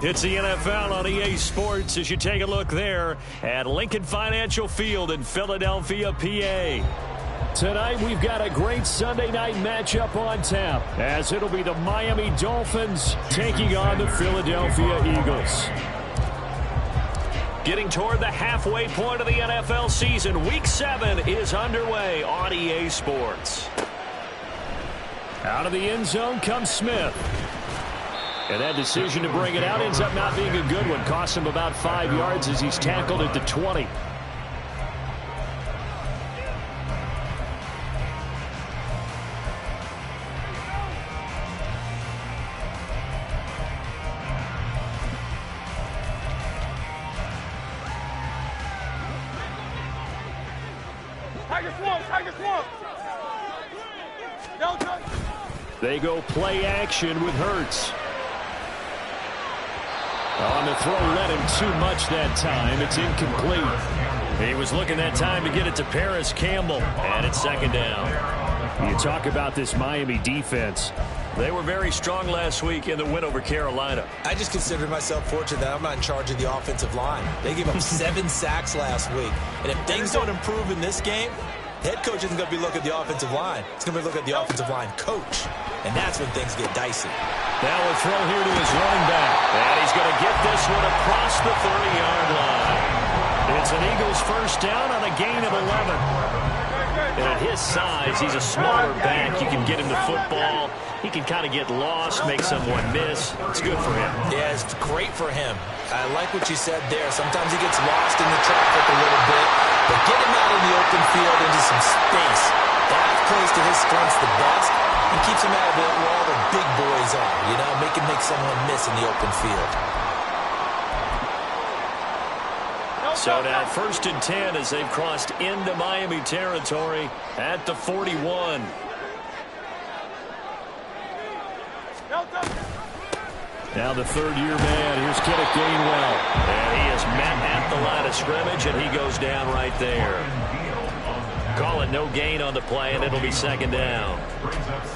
It's the NFL on EA Sports as you take a look there at Lincoln Financial Field in Philadelphia, PA. Tonight we've got a great Sunday night matchup on tap as it'll be the Miami Dolphins taking on the Philadelphia Eagles. Getting toward the halfway point of the NFL season, Week 7 is underway on EA Sports. Out of the end zone comes Smith. And that decision to bring it out ends up not being a good one. Costs him about 5 yards as he's tackled at the 20. They go play action with Hurts. On the throw, led him too much that time. It's incomplete. He was looking that time to get it to Paris Campbell, and it's second down. You talk about this Miami defense. They were very strong last week in the win over Carolina. I just consider myself fortunate that I'm not in charge of the offensive line. They gave up 7 sacks last week. And if things don't improve in this game, head coach isn't going to be looking at the offensive line. He's going to be looking at the offensive line coach. And that's when things get dicey. Now a throw here to his running back. And he's going to get this one across the 30-yard line. It's an Eagles first down on a gain of 11. And at his size, he's a smaller back. You can get him the football. He can kind of get lost, make someone miss. It's good for him. Yeah, it's great for him. I like what you said there. Sometimes he gets lost in the traffic a little bit. But get him out in the open field into some space. That plays to his strengths the best. And keeps him out of it where all the big boys are, you know, make someone miss in the open field. So now 1st and 10 as they've crossed into Miami territory at the 41. Now the third-year man. Here's Kenneth Gainwell. And he is met at the line of scrimmage, and he goes down right there. Call it no gain on the play, and it'll be second down.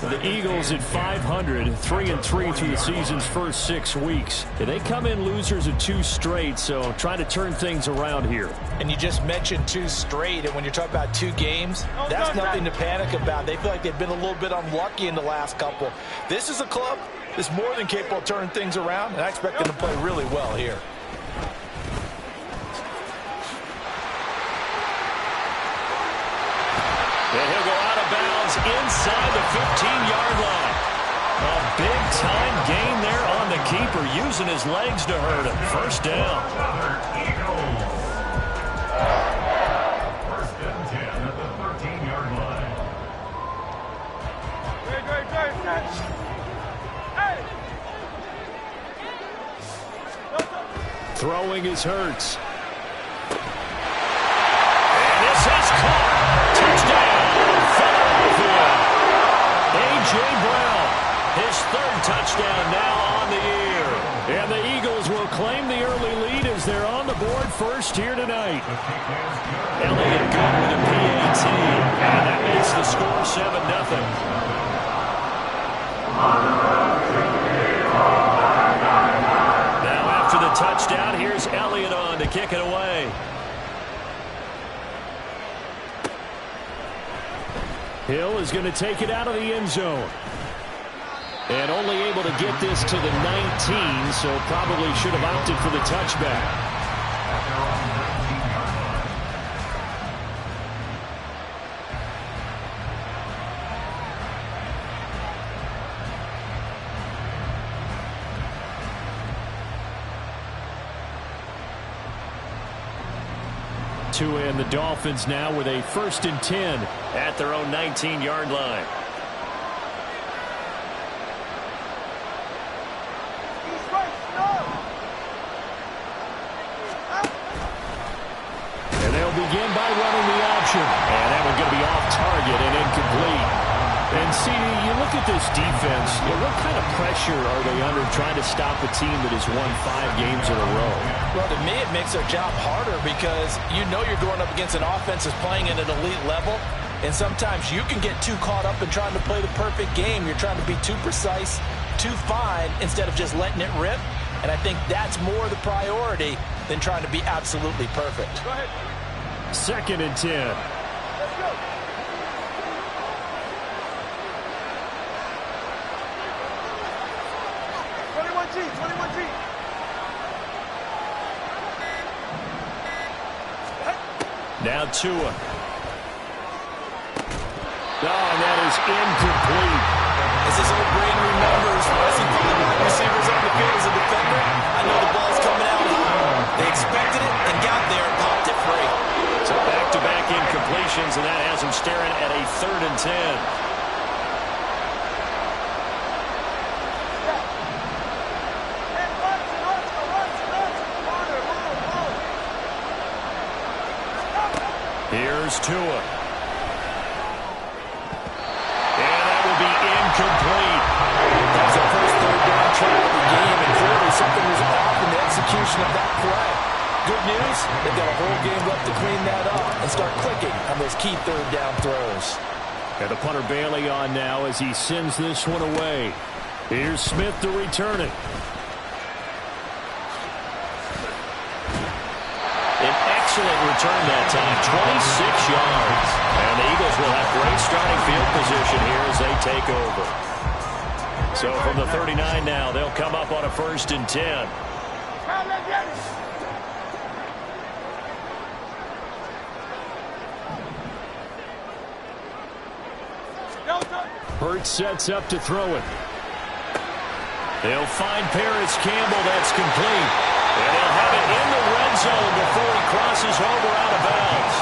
The Eagles at 500, 3-3 through the season's first 6 weeks. They come in losers of 2 straight, so trying to turn things around here. And you just mentioned 2 straight, and when you're talking about 2 games, that's nothing to panic about. They feel like they've been a little bit unlucky in the last couple. This is a club that's more than capable of turning things around, and I expect them to play really well here. And he'll go out of bounds inside the 15-yard line. A big-time gain there on the keeper, using his legs to hurt him. First down. First and 10 at the 13-yard line. Throwing is Hurts. And this is caught. Touchdown. A.J. Brown, his 3rd touchdown now on the year. And the Eagles will claim the early lead as they're on the board first here tonight. Elliott good with a PAT, and that makes the score 7-0. Now after the touchdown, here's Elliott on to kick it away. Hill is going to take it out of the end zone. And only able to get this to the 19, so probably should have opted for the touchback. And the Dolphins now with a 1st and 10 at their own 19-yard line. And they'll begin by running the option. And that one's going to be off target and incomplete. And see, you look at this defense, what kind of pressure are they under trying to stop a team that has won 5 games in a row? Well, to me, it makes their job harder because you know you're going up against an offense that's playing at an elite level. And sometimes you can get too caught up in trying to play the perfect game. You're trying to be too precise, too fine, instead of just letting it rip. And I think that's more the priority than trying to be absolutely perfect. Go ahead. 2nd and 10. Let's go. Now Tua. Oh, and that is incomplete. As his old brain remembers, as he put the wide receivers on the field as a defender, I know the ball's coming out high. They expected it and got there and popped it free. So back-to-back incompletions, and that has him staring at a 3rd and 10. Here's Tua. And that will be incomplete. That's the first 3rd down try of the game, and clearly something was off in the execution of that play. Good news, they've got a whole game left to clean that up and start clicking on those key 3rd down throws. And the punter Bailey on now as he sends this one away. Here's Smith to return it. Excellent return that time, 26 yards. And the Eagles will have great starting field position here as they take over. So from the 39 now, they'll come up on a 1st and 10. Hurts sets up to throw it. They'll find Paris Campbell. That's complete. And they'll have it in the red zone before he crosses over out of bounds.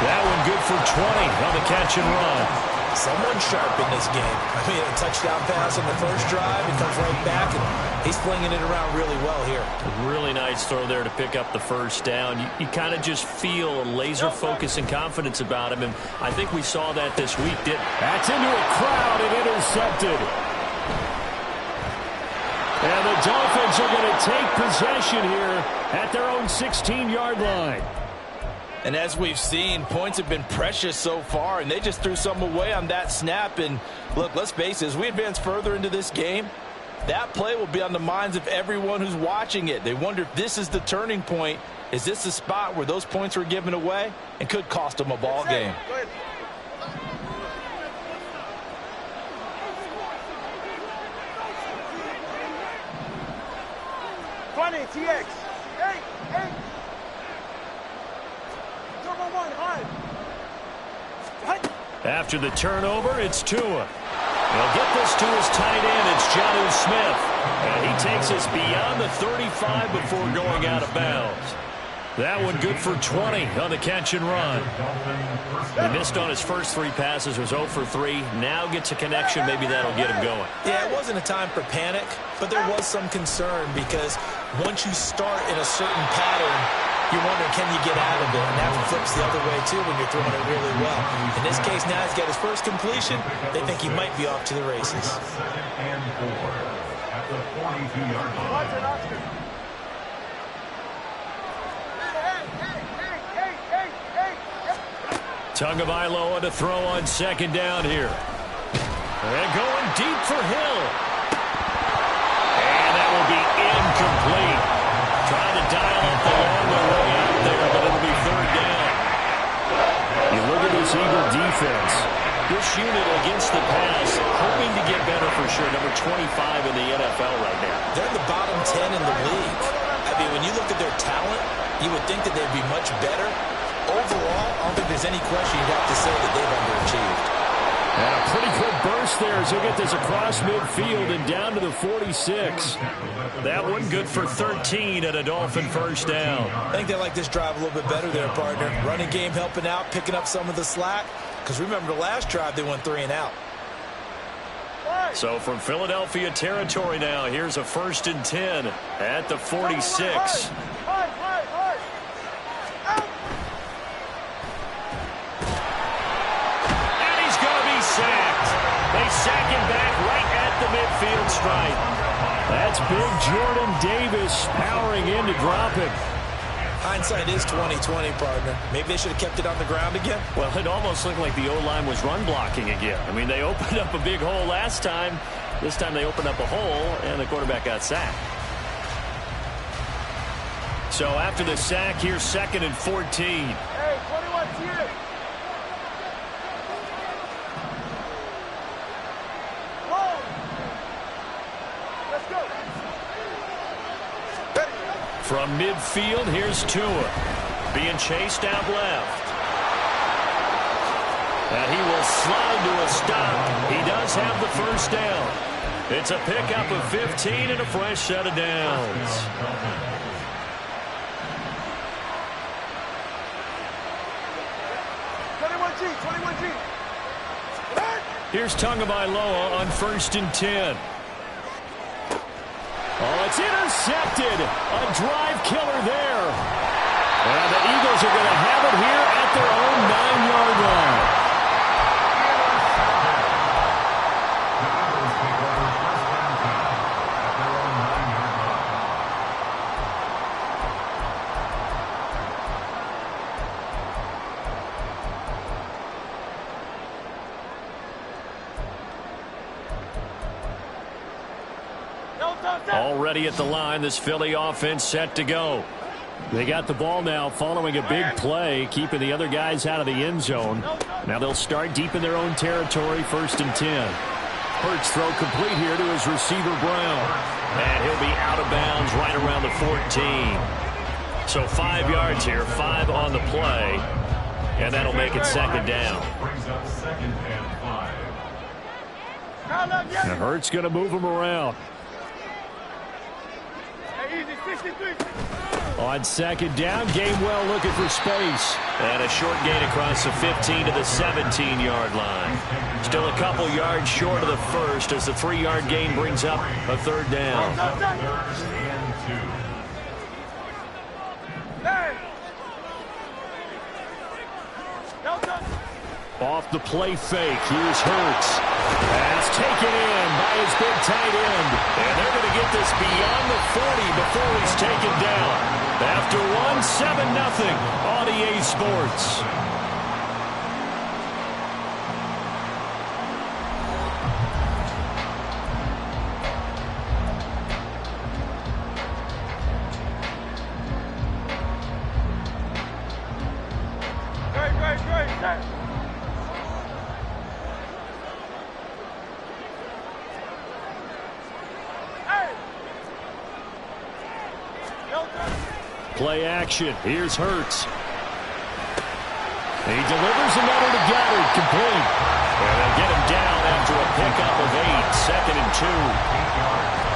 That one good for 20 on the catch and run. Someone sharp in this game. I mean, a touchdown pass on the first drive. He comes right back, and he's flinging it around really well here. Really nice throw there to pick up the 1st down. You kind of just feel a laser focus and confidence about him, and I think we saw that this week, didn't we? That's into a crowd and intercepted. And the Dolphins are going to take possession here at their own 16-yard line. And as we've seen, points have been precious so far, and they just threw some away on that snap. And look, let's face it, as we advance further into this game, that play will be on the minds of everyone who's watching it. They wonder if this is the turning point. Is this the spot where those points were given away and could cost them a ball game? Go ahead. TX. Hey, hey. Turbo 1, hard. After the turnover, it's Tua. They'll get this to his tight end. It's Jonnu Smith. And he takes us beyond the 35 before going out of bounds. That one good for 20 on the catch and run. He missed on his first 3 passes, was 0 for 3. Now gets a connection. Maybe that'll get him going. Yeah, it wasn't a time for panic, but there was some concern because once you start in a certain pattern, you're wondering, can you get out of it? And that flips the other way, too, when you're throwing it really well. In this case, now he's got his first completion. They think he might be off to the races. 2nd and 4 at the 42-yard line. Tagovailoa to throw on 2nd down here. And going deep for Hill. And that will be incomplete. Trying to dial up the long way out there, but it'll be 3rd down. You look at this Eagle defense. This unit against the pass, hoping to get better for sure. Number 25 in the NFL right now. They're in the bottom 10 in the league. I mean, when you look at their talent, you would think that they'd be much better. Overall, I don't think there's any question you'd have to say that they've underachieved. And a pretty good burst there as he'll get this across midfield and down to the 46. That one good for 13 and a Dolphin 1st down. I think they like this drive a little bit better there, partner. Running game helping out, picking up some of the slack. Because remember, the last drive they went 3 and out. So from Philadelphia territory now, here's a 1st and 10 at the 46. They sack him back right at the midfield stripe. That's big Jordan Davis powering in to drop him. Hindsight is 20/20, partner. Maybe they should have kept it on the ground again. Well, it almost looked like the O-line was run blocking again. I mean, they opened up a big hole last time. This time they opened up a hole, and the quarterback got sacked. So after the sack, here's 2nd and 14. Hey, 21 TX. Roll. Let's go. From midfield, here's Tua. Being chased out left. And he will slide to a stop. He does have the first down. It's a pickup of 15 and a fresh set of downs. Here's Tagovailoa on 1st and 10. Oh, it's intercepted. A drive killer there. And the Eagles are going to have it here at their own 9-yard line. Already at the line, this Philly offense set to go. They got the ball now following a big play, keeping the other guys out of the end zone. Now they'll start deep in their own territory, 1st and 10. Hurts throw complete here to his receiver, Brown. And he'll be out of bounds right around the 14. So 5 yards here, 5 on the play. And that'll make it 2nd down. Now Hurts going to move him around. On 2nd down, Gainwell looking for space. And a short gain across the 15 to the 17-yard line. Still a couple yards short of the first as the 3-yard gain brings up a 3rd down. Off the play fake, here's Hurts. That's taken in by his big tight end. And they're going to get this beyond the 40 before he's taken down. After one, 7-0 on EA Sports. Great. Play action. Here's Hurts. He delivers another to Goddard, complete. And they'll get him down after a pickup of 8, 2nd and 2.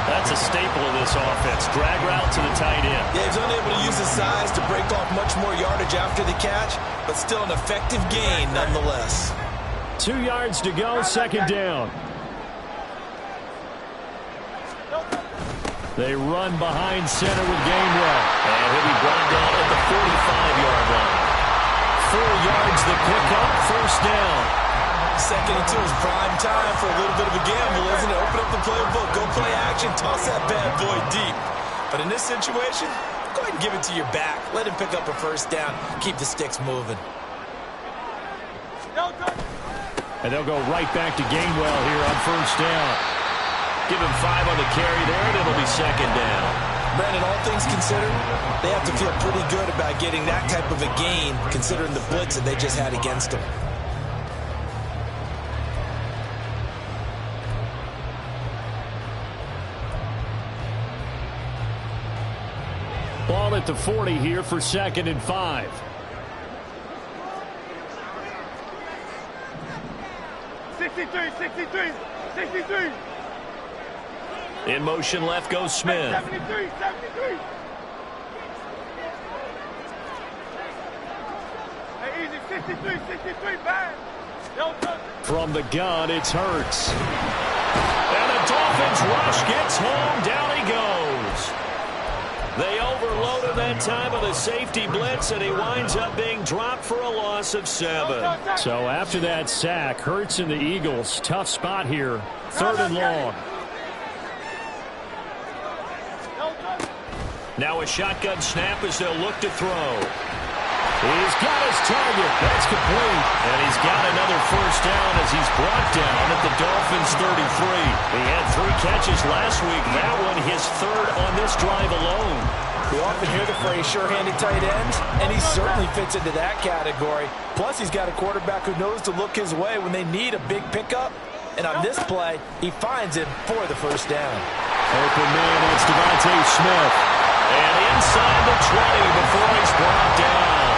That's a staple of this offense. Drag route to the tight end. Yeah, he's unable to use his size to break off much more yardage after the catch, but still an effective gain nonetheless. 2 yards to go, 2nd down. They run behind center with Gainwell. And he'll be brought down at the 45-yard line. 4 yards the pickup, 1st down. 2nd and 2 is prime time for a little bit of a gamble, isn't it? Open up the playbook, go play action, toss that bad boy deep. But in this situation, go ahead and give it to your back. Let him pick up a 1st down. Keep the sticks moving. And they'll go right back to Gainwell here on 1st down. Give him 5 on the carry there, and it'll be 2nd down. Brandon, all things considered, they have to feel pretty good about getting that type of a gain, considering the blitz that they just had against them. Ball at the 40 here for 2nd and 5. 63. In motion left goes Smith. 73. Hey, easy, 63, bang. From the gun, it's Hurts. And the Dolphins rush gets home. Down he goes. They overloaded that time of the safety blitz, and he winds up being dropped for a loss of 7. So after that sack, Hurts and the Eagles, tough spot here. 3rd and long. Now a shotgun snap as they'll look to throw. He's got his target. That's complete. And he's got another 1st down as he's brought down at the Dolphins' 33. He had 3 catches last week. That one his 3rd on this drive alone. We often hear the phrase sure-handed tight ends, and he certainly fits into that category. Plus, he's got a quarterback who knows to look his way when they need a big pickup. And on this play, he finds him for the first down. Open man, it's Devontae Smith. And inside the 20 before he's brought down.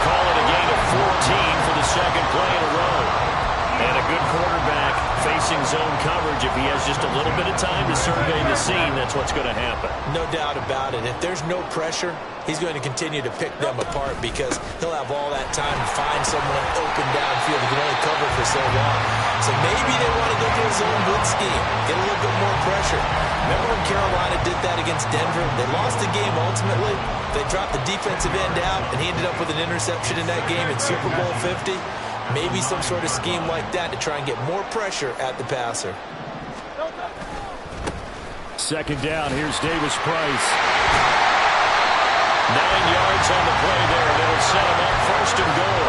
Call it a gain of 14 for the second play in a row. And a good quarterback facing zone coverage. If he has just a little bit of time to survey the scene, that's what's going to happen. No doubt about it. If there's no pressure, he's going to continue to pick them apart because he'll have all that time to find someone open downfield who can only cover for so long. So maybe they want to go to a zone blitz scheme, get a little bit more pressure. Remember when Carolina did that against Denver? They lost the game ultimately. They dropped the defensive end out, and he ended up with an interception in that game in Super Bowl 50. Maybe some sort of scheme like that to try and get more pressure at the passer. Second down, here's Davis Price. 9 yards on the play there. That'll set him up first and goal.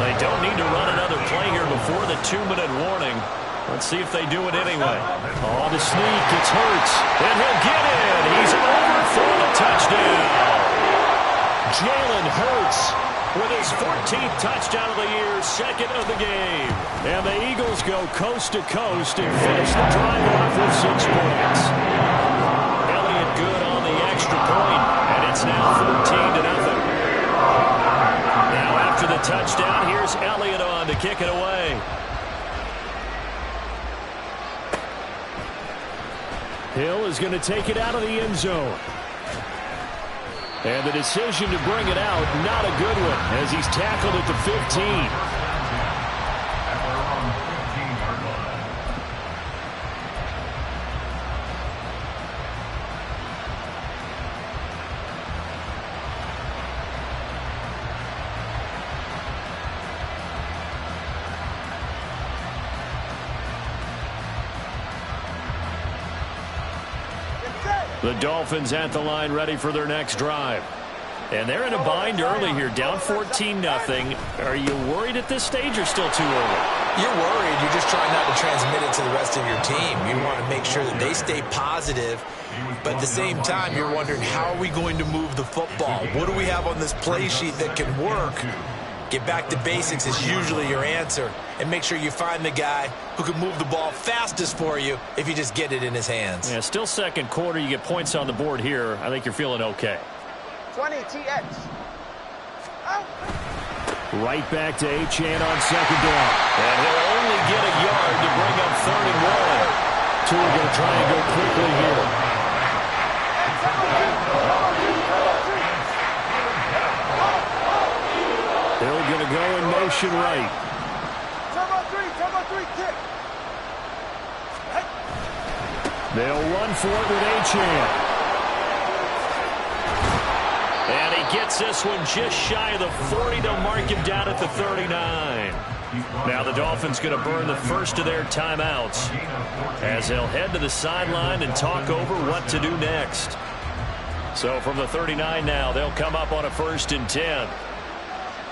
They don't need to run another play here before the 2-minute warning. Let's see if they do it anyway. Oh, the sneak, it's Hurts. And he'll get it. He's over for the touchdown. Jalen Hurts with his 14th touchdown of the year, second of the game. And the Eagles go coast to coast and finish the drive off with 6 points. Elliott good on the extra point, and it's now 14-0. Now after the touchdown, here's Elliott on to kick it away. Hill is going to take it out of the end zone. And the decision to bring it out, not a good one, as he's tackled at the 15. The Dolphins at the line ready for their next drive. And they're in a bind early here, down 14-0. Are you worried at this stage or still too early? You're worried. You're just trying not to transmit it to the rest of your team. You want to make sure that they stay positive. But at the same time, you're wondering, how are we going to move the football? What do we have on this play sheet that can work? Get back to basics is usually your answer. And make sure you find the guy who can move the ball fastest for you if you just get it in his hands. Yeah, still second quarter. You get points on the board here. I think you're feeling okay. 20 TX. Out. Right back to Achane on second down. And he'll only get a yard to bring up 3rd and 1. Tua going to try and go quickly here. Hill going to go in motion right. Turbo 3, kick. They'll run for it with Achane. And he gets this one just shy of the 40 to mark him down at the 39. Now the Dolphins going to burn the first of their timeouts as they'll head to the sideline and talk over what to do next. So from the 39 now, they'll come up on a 1st and 10.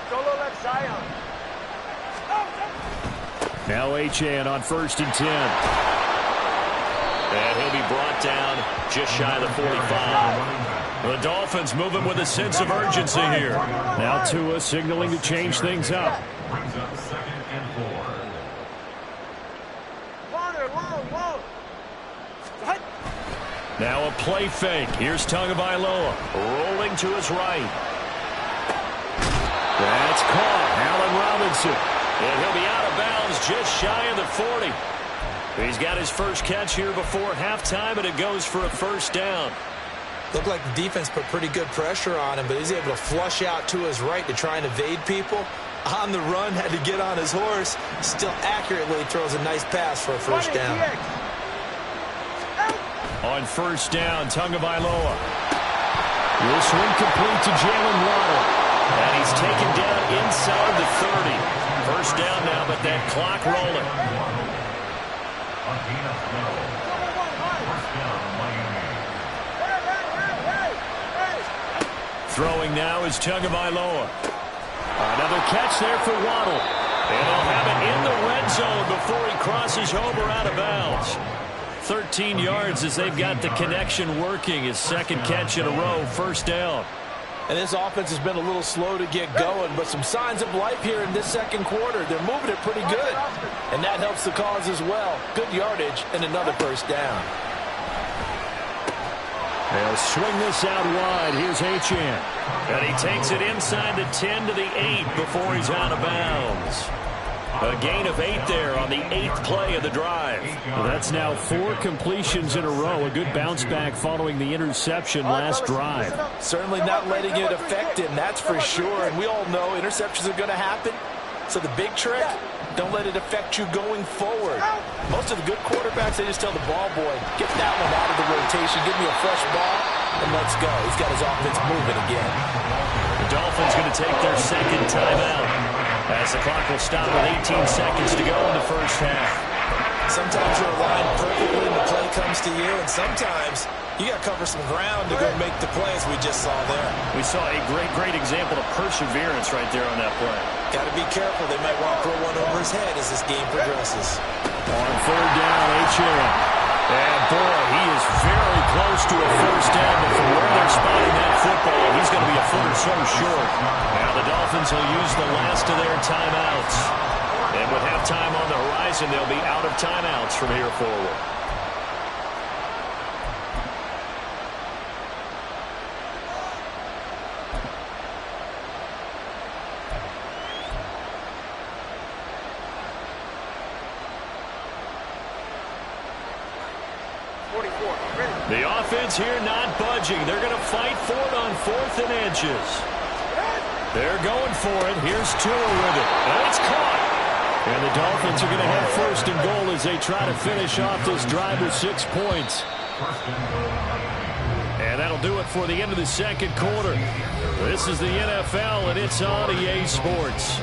Solo left Zion. Now Achane on 1st and 10. And he'll be brought down just shy of the 45. The Dolphins moving with a sense of urgency here. Now Tua signaling to change things up. Brings up 2nd and 4. Long. Now a play fake. Here's Tagovailoa rolling to his right. That's caught. Allen Robinson. And he'll be out of bounds just shy of the 40. He's got his first catch here before halftime, and it goes for a 1st down. Looked like the defense put pretty good pressure on him, but he's able to flush out to his right to try and evade people. On the run, had to get on his horse. Still accurately throws a nice pass for a 1st down. On 1st down, Tagovailoa. This one complete to Jalen Waddle. And he's taken down inside the 30. 1st down now, but that clock rolling. Throwing now is Tagovailoa. Another catch there for Waddle. And they'll have it in the red zone before he crosses over out of bounds. 13 yards as they've got the connection working. His second catch in a row, first down. And this offense has been a little slow to get going, but some signs of life here in this second quarter. They're moving it pretty good, and that helps the cause as well. Good yardage and another first down. They'll swing this out wide. Here's Achane. And he takes it inside the 10 to the 8 before he's out of bounds. A gain of 8 there on the 8th play of the drive. Well, that's now 4 completions in a row. A good bounce back following the interception last drive. Certainly not letting it affect him, that's for sure. And we all know interceptions are going to happen. So the big trick, don't let it affect you going forward. Most of the good quarterbacks, they just tell the ball boy, get that one out of the rotation, give me a fresh ball, and let's go. He's got his offense moving again. The Dolphins going to take their second timeout as the clock will stop with 18 seconds to go in the first half. Sometimes you're aligned perfectly and the play comes to you, and sometimes you got to cover some ground to go make the play, as we just saw there. We saw a great example of perseverance right there on that play. Got to be careful. They might want to throw one over his head as this game progresses. On third down, Achane. And boy, he is very close to a first down, but from where they're spotting that football, he's going to be a foot or so short. Now the Dolphins will use the last of their timeouts. And with halftime on the horizon, they'll be out of timeouts from here forward. The offense here not budging. They're going to fight for it on 4th and inches. They're going for it. Here's Tua with it. And it's caught. And the Dolphins are going to have first and goal as they try to finish off this drive with 6 points. And that'll do it for the end of the second quarter. This is the NFL, and it's on EA Sports.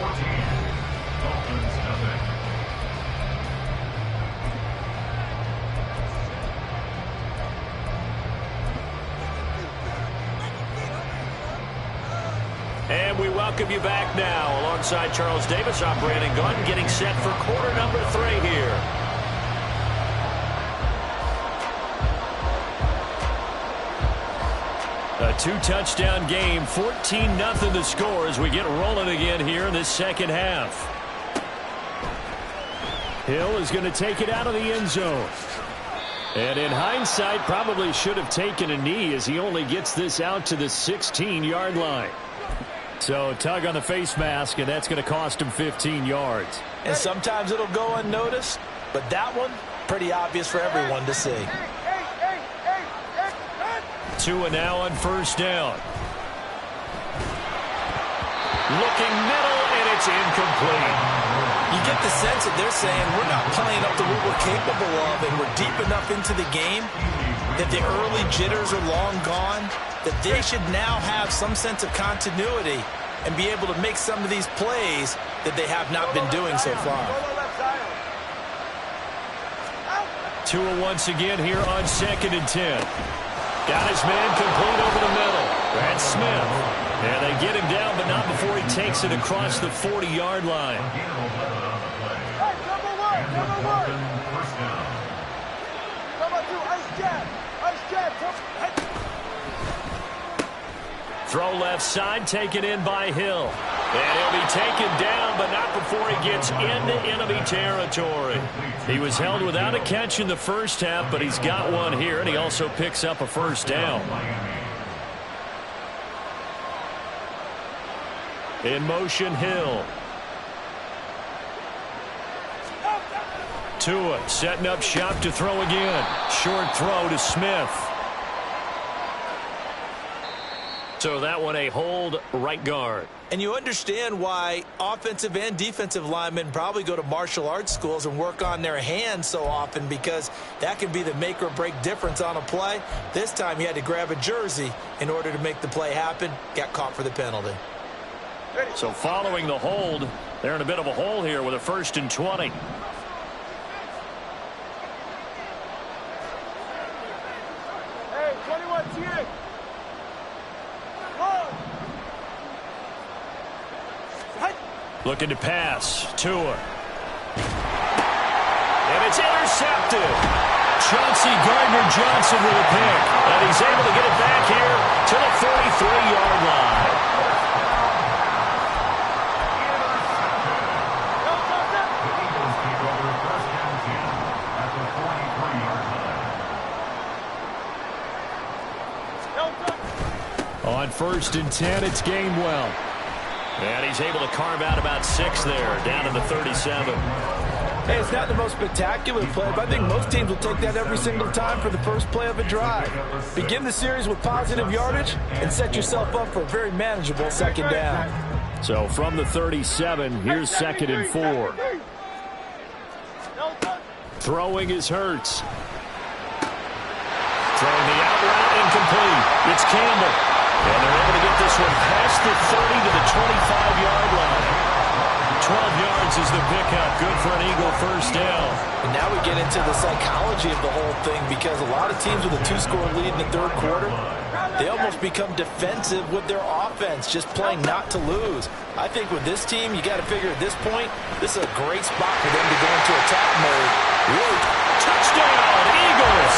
And we welcome you back now. Alongside Charles Davis, I'm Brandon Gaudin, getting set for quarter number 3 here. A 2-touchdown game, 14-0 the score as we get rolling again here in this second half. Hill is going to take it out of the end zone. And in hindsight, probably should have taken a knee as he only gets this out to the 16-yard line. So tug on the face mask, and that's going to cost him 15 yards. And sometimes it'll go unnoticed, but that one, pretty obvious for everyone to see. Tua now on first down. Looking middle, and it's incomplete. You get the sense that they're saying we're not playing up to what we're capable of, and we're deep enough into the game that the early jitters are long gone, that they should now have some sense of continuity and be able to make some of these plays that they have not been doing so far. Tua once again here on 2nd and 10. Got his man complete over the middle. That's Smith. And they get him down, but not before he takes it across the 40-yard line. Throw left side, taken in by Hill. And he'll be taken down, but not before he gets into enemy territory. He was held without a catch in the first half, but he's got one here, and he also picks up a first down. In motion, Hill. Tua setting up shop to throw again. Short throw to Smith. So that one a hold right guard. And you understand why offensive and defensive linemen probably go to martial arts schools and work on their hands so often, because that can be the make or break difference on a play. This time he had to grab a jersey in order to make the play happen. Got caught for the penalty. So following the hold, they're in a bit of a hole here with a 1st and 20. Hey, 21 TX. Looking to pass. Tua. And it's intercepted. Chauncey Gardner-Johnson with a pick. And he's able to get it back here to the 43-yard line. On 1st and 10, it's Gainwell. And he's able to carve out about 6 there, down to the 37. Hey, it's not the most spectacular play, but I think most teams will take that every single time for the first play of a drive. Begin the series with positive yardage and set yourself up for a very manageable 2nd down. So from the 37, here's 2nd and 4. Throwing is Hurts. Throwing the out route incomplete. It's Campbell. And they're able to get this one past the 30 to the 25-yard line. 12 yards is the pickup. Good for an Eagle first down. And now we get into the psychology of the whole thing, because a lot of teams with a 2-score lead in the 3rd quarter, they almost become defensive with their offense, just playing not to lose. I think with this team, you got to figure at this point, this is a great spot for them to go into attack mode. Really, touchdown, Eagles!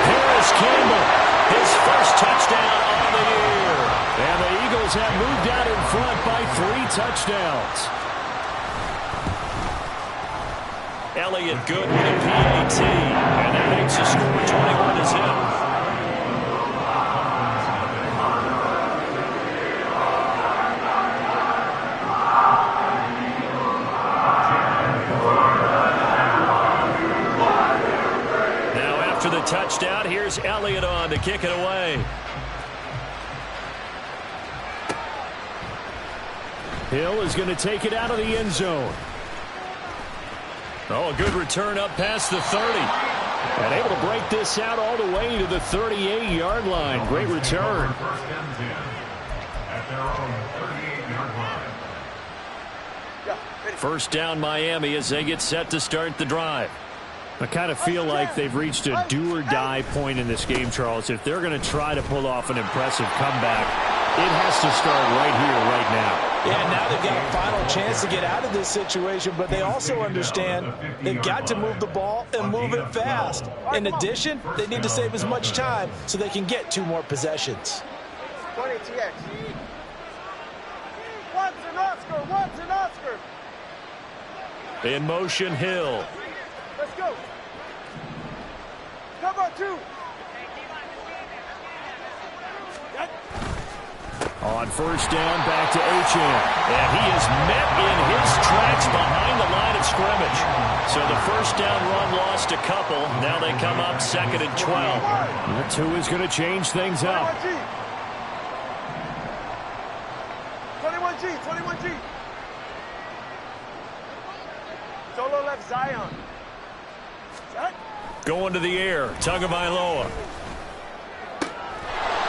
Harris Campbell, his first touchdown on the year. And the Eagles have moved out in front by 3 touchdowns. Elliott good with a PAT. And that makes the score 21-0. After the touchdown, here's Elliott on to kick it away. Hill is going to take it out of the end zone. Oh, a good return up past the 30. And able to break this out all the way to the 38-yard line. Great return. First and 10 at their own 38-yard line. First down Miami as they get set to start the drive. I kind of feel like they've reached a do-or-die point in this game, Charles. If they're going to try to pull off an impressive comeback, it has to start right here, right now. Yeah, now they've got a final chance to get out of this situation, but they also understand they've got to move the ball and move it fast. In addition, they need to save as much time so they can get 2 more possessions. 20 TX. Watson Oscar. In motion, Hill. Let's go. Cover 2. On first down, back to Achane. And he is met in his tracks behind the line of scrimmage. So the first down run lost a couple. Now they come up 2nd and 12. That's who is going to change things up. 21G. Solo left Zion. Going to the air, Tagovailoa.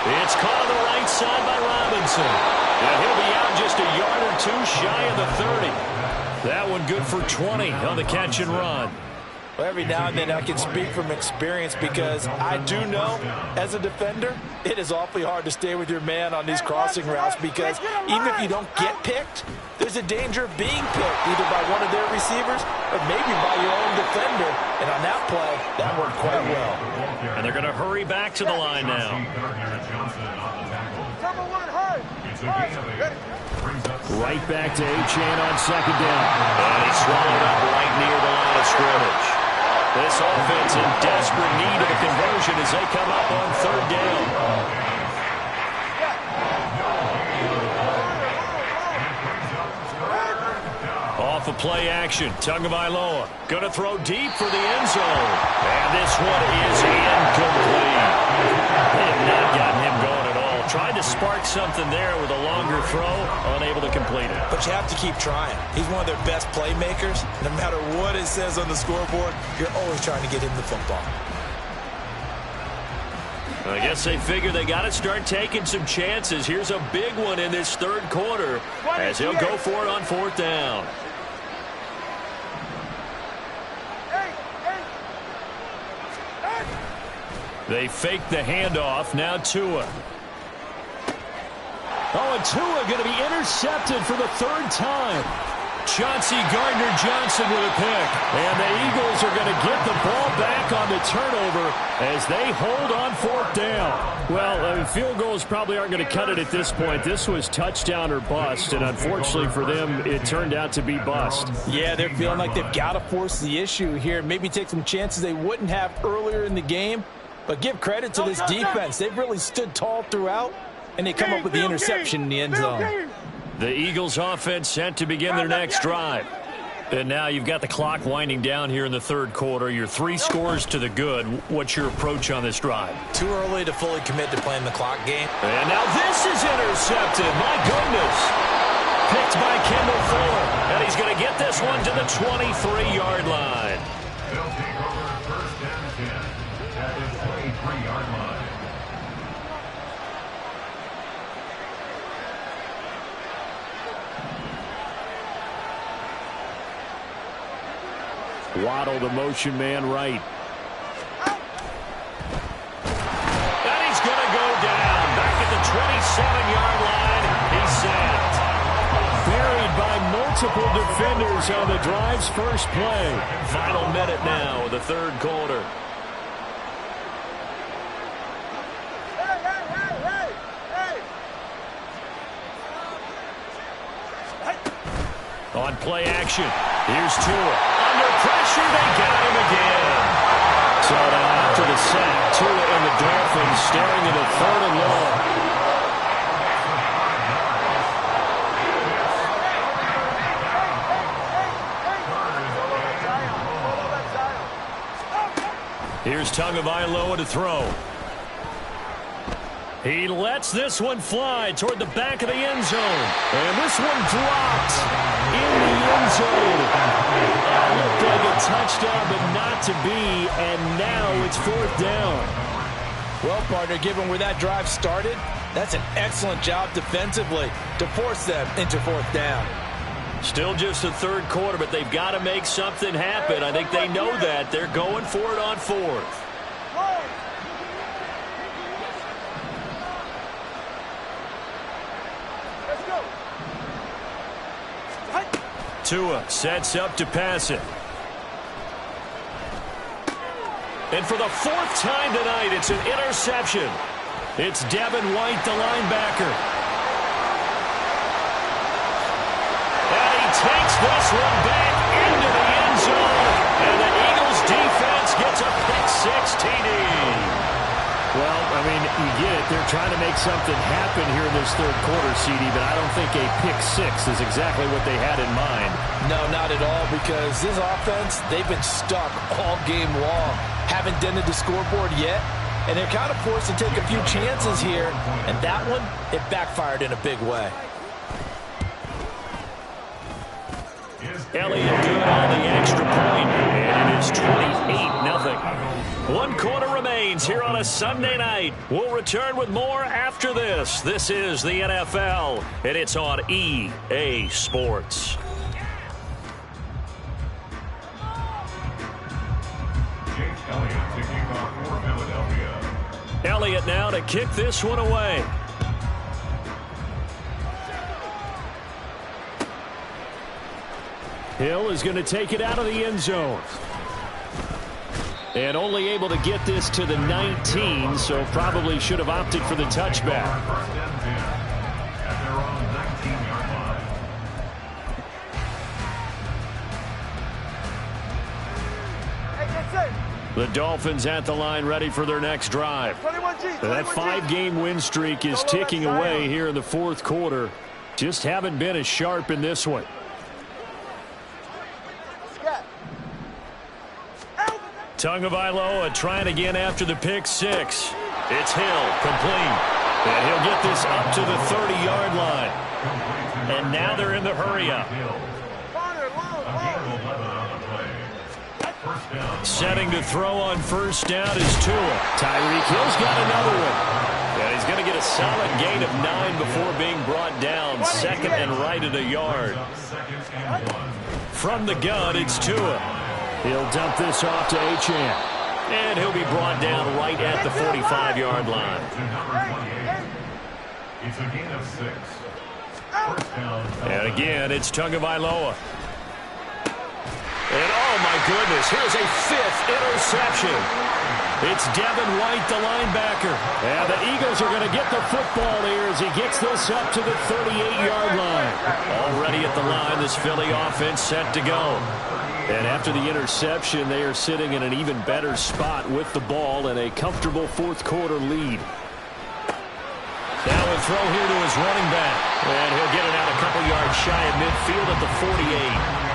It's caught on the right side by Robinson. And he'll be out just a yard or 2 shy of the 30. That one good for 20 on the catch and run. Well, every now and then I can speak from experience, because I do know, as a defender, it is awfully hard to stay with your man on these crossing routes, because even if you don't get picked, there's a danger of being picked, either by one of their receivers or maybe by your own defender. And on that play, that worked quite well. And they're going to hurry back to the line now. Number 1, hard. Right back to Achane on 2nd down. And he's swallowed up right near the line of scrimmage. This offense in desperate need of a conversion as they come up on 3rd down. Off of play action, Tagovailoa going to throw deep for the end zone. And this one is incomplete. They have not gotten him going at all. Tried to spark something there with a longer throw, unable to complete it. But you have to keep trying. He's one of their best playmakers. No matter what it says on the scoreboard, you're always trying to get him the football. I guess they figure they got to start taking some chances. Here's a big one in this 3rd quarter as he'll go for it on 4th down. They fake the handoff. Now Tua. Oh, and Tua going to be intercepted for the third time. Chauncey Gardner-Johnson with a pick. And the Eagles are going to get the ball back on the turnover as they hold on fourth down. Well, field goals probably aren't going to cut it at this point. This was touchdown or bust, and unfortunately for them, it turned out to be bust. Yeah, they're feeling like they've got to force the issue here. Maybe take some chances they wouldn't have earlier in the game. But give credit to this defense. They've really stood tall throughout, and they come up with the interception in the end zone. The Eagles offense set to begin their next drive. And now you've got the clock winding down here in the third quarter. You're 3 scores to the good. What's your approach on this drive? Too early to fully commit to playing the clock game. And now this is intercepted. My goodness. Picked by Kendall Fuller. And he's going to get this one to the 23-yard line. They'll take over first and 10 at the 23-yard line. Waddle, the motion man, right. And he's going to go down. Back at the 27-yard line. He's sacked. Buried by multiple defenders on the drive's first play. Final minute now of the third quarter. On play action, here's Tua. Under pressure, they got him again. So now after the sack, Tua and the Dolphins staring at a 3rd and long. Here's Tagovailoa to throw. He lets this one fly toward the back of the end zone. And this one dropped in the end zone. Looked like a touchdown, but not to be. And now it's 4th down. Well, partner, given where that drive started, that's an excellent job defensively to force them into 4th down. Still just the third quarter, but they've got to make something happen. I think they know that. They're going for it on 4th. Tua sets up to pass it. And for the 4th time tonight, it's an interception. It's Devin White, the linebacker. And he takes this one back into the end zone. And the Eagles defense gets a pick-6 TD. Well, I mean, you get it. They're trying to make something happen here in this third quarter, CD, but I don't think a pick-6 is exactly what they had in mind. No, not at all, because this offense, they've been stuck all game long. Haven't dented the scoreboard yet, and they're kind of forced to take a few chances here, and that one, it backfired in a big way. Elliott good on the extra point, and it is 28-0. 1 quarter remains here on a Sunday night. We'll return with more after this. This is the NFL, and it's on EA Sports. Jake Elliott to kick off for Philadelphia. Elliott now to kick this one away. Hill is going to take it out of the end zone. And only able to get this to the 19, so probably should have opted for the touchback. First and 10 at their own 19-yard line. The Dolphins at the line, ready for their next drive. That 5-game win streak is ticking away here in the 4th quarter. Just haven't been as sharp in this one. Tagovailoa trying again after the pick-6. It's Hill, complete. And he'll get this up to the 30-yard line. And now they're in the hurry-up. Setting to throw on first down is Tua. Tyreek Hill's got another one. And he's going to get a solid gain of 9 before being brought down. 2nd and right at a yard. From the gun, it's Tua. He'll dump this off to Achane. And he'll be brought down right at the 45-yard line. It's a gain of 6. First down. And again, it's Tagovailoa. And oh my goodness, here's a 5th interception. It's Devin White, the linebacker. And the Eagles are going to get the football here as he gets this up to the 38-yard line. Already at the line, this Philly offense set to go. And after the interception, they are sitting in an even better spot with the ball and a comfortable fourth-quarter lead. Now a throw here to his running back. And he'll get it out a couple yards shy of midfield at the 48.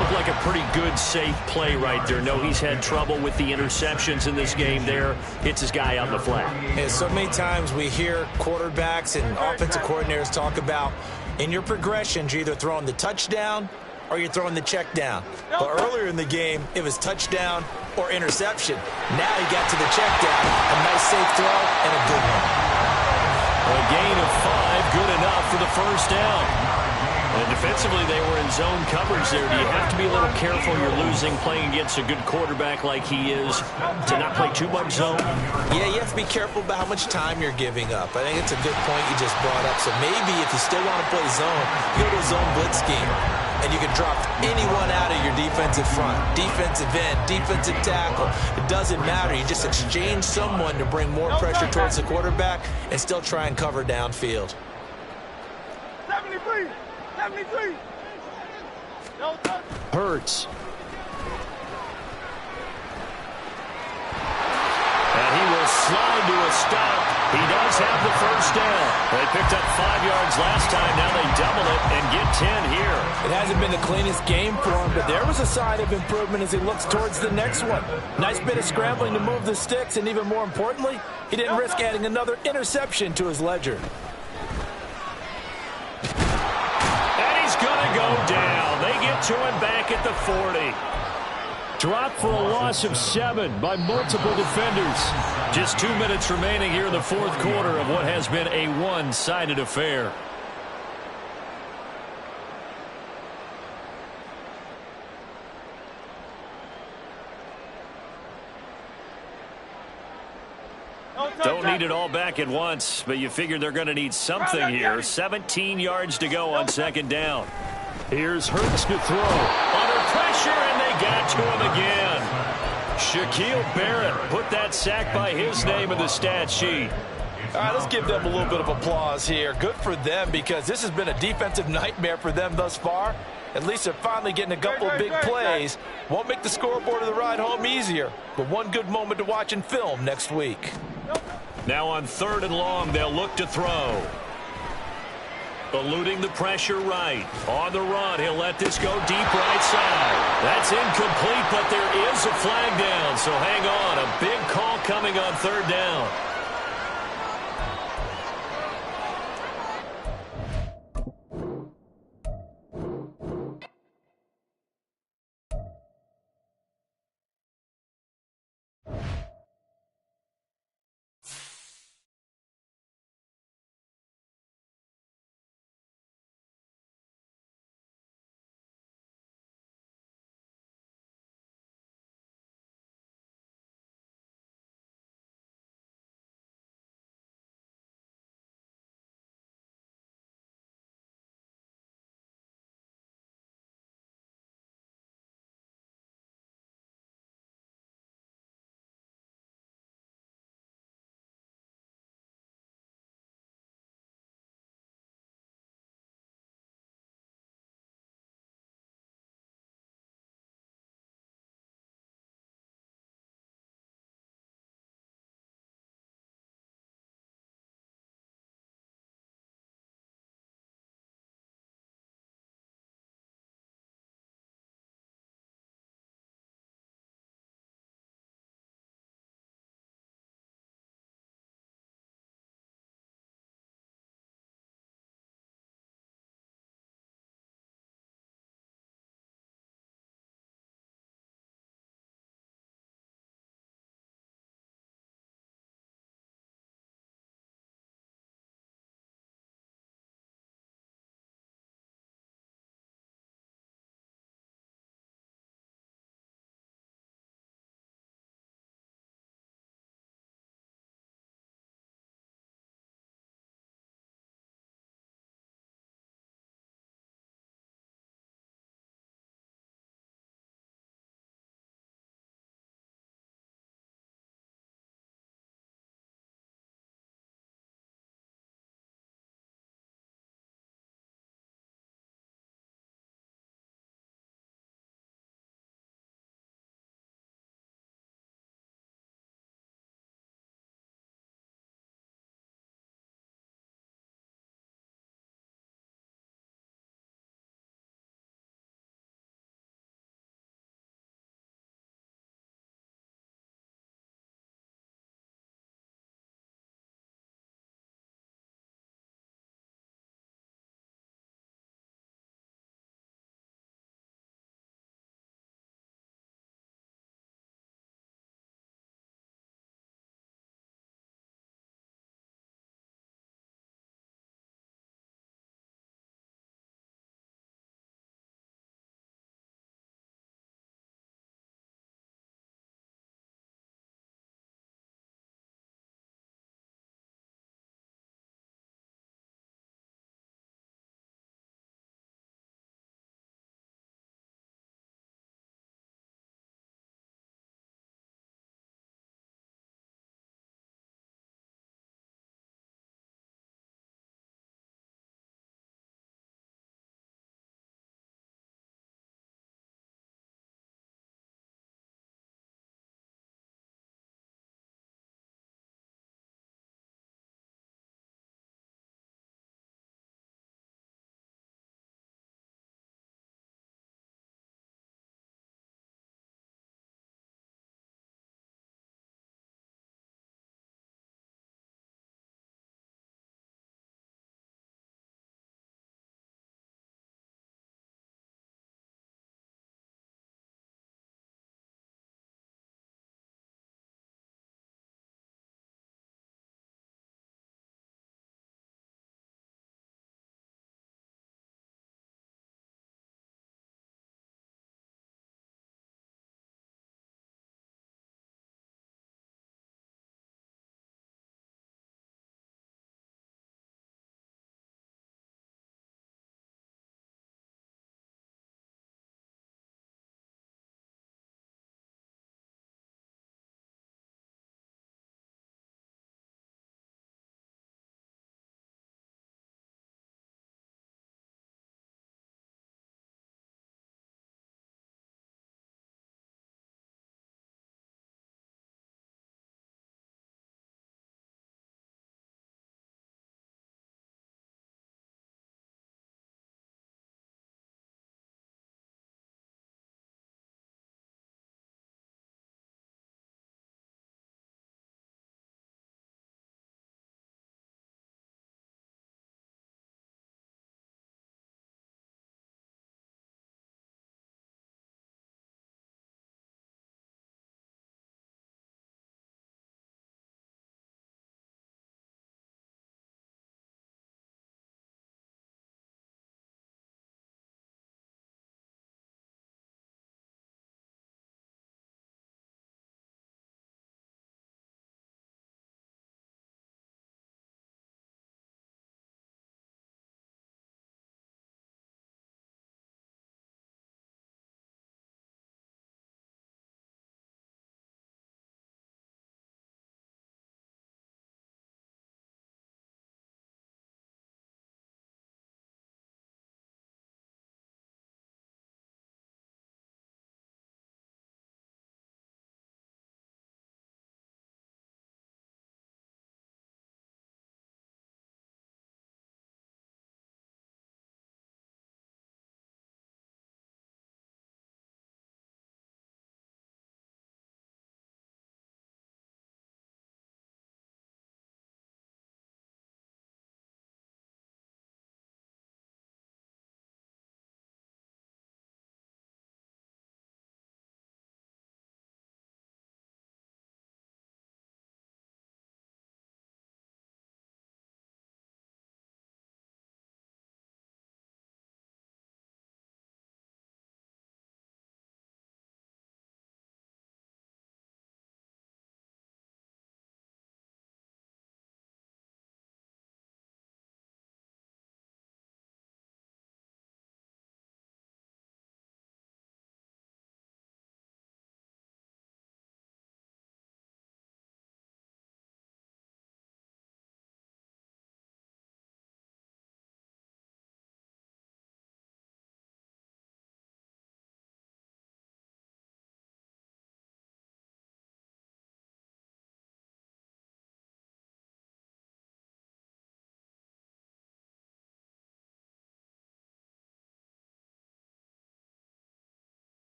Looked like a pretty good, safe play right there. No, he's had trouble with the interceptions in this game there. Hits his guy out in the flat. And so many times we hear quarterbacks and offensive coordinators talk about in your progressions, you're either throwing the touchdown or you're throwing the check down. But earlier in the game, it was touchdown or interception. Now he got to the check down. A nice safe throw and a good one. A gain of 5, good enough for the first down. And defensively, they were in zone coverage there. Do you have to be a little careful? You're losing playing against a good quarterback like he is to not play too much zone? Yeah, you have to be careful about how much time you're giving up. I think it's a good point you just brought up. So maybe if you still want to play zone, you go to a zone blitz scheme. And you can drop anyone out of your defensive front, defensive end, defensive tackle. It doesn't matter. You just exchange someone to bring more pressure towards the quarterback and still try and cover downfield. 73! 73! No touch. Hurts. And he will slide to a stop. He does have the first down. They picked up 5 yards last time. Now they double it and get 10 here. It hasn't been the cleanest game for him, but there was a sign of improvement as he looks towards the next one. Nice bit of scrambling to move the sticks, and even more importantly, he didn't risk adding another interception to his ledger. And he's going to go down. They get to him back at the 40. Dropped for a loss of 7 by multiple defenders. Just 2 minutes remaining here in the fourth quarter of what has been a one-sided affair. Don't need it all back at once, but you figure they're going to need something here. 17 yards to go on second down. Here's Hurts to throw. Under pressure, and they got to him again. Shaquille Barrett put that sack by his name in the stat sheet. All right, let's give them a little bit of applause here. Good for them because this has been a defensive nightmare for them thus far. At least they're finally getting a couple of big plays. Won't make the scoreboard of the ride home easier, but one good moment to watch in film next week. Now on 3rd and long, they'll look to throw. Eluding the pressure right. On the run, he'll let this go deep right side. That's incomplete, but there is a flag down, so hang on. A big call coming on 3rd down.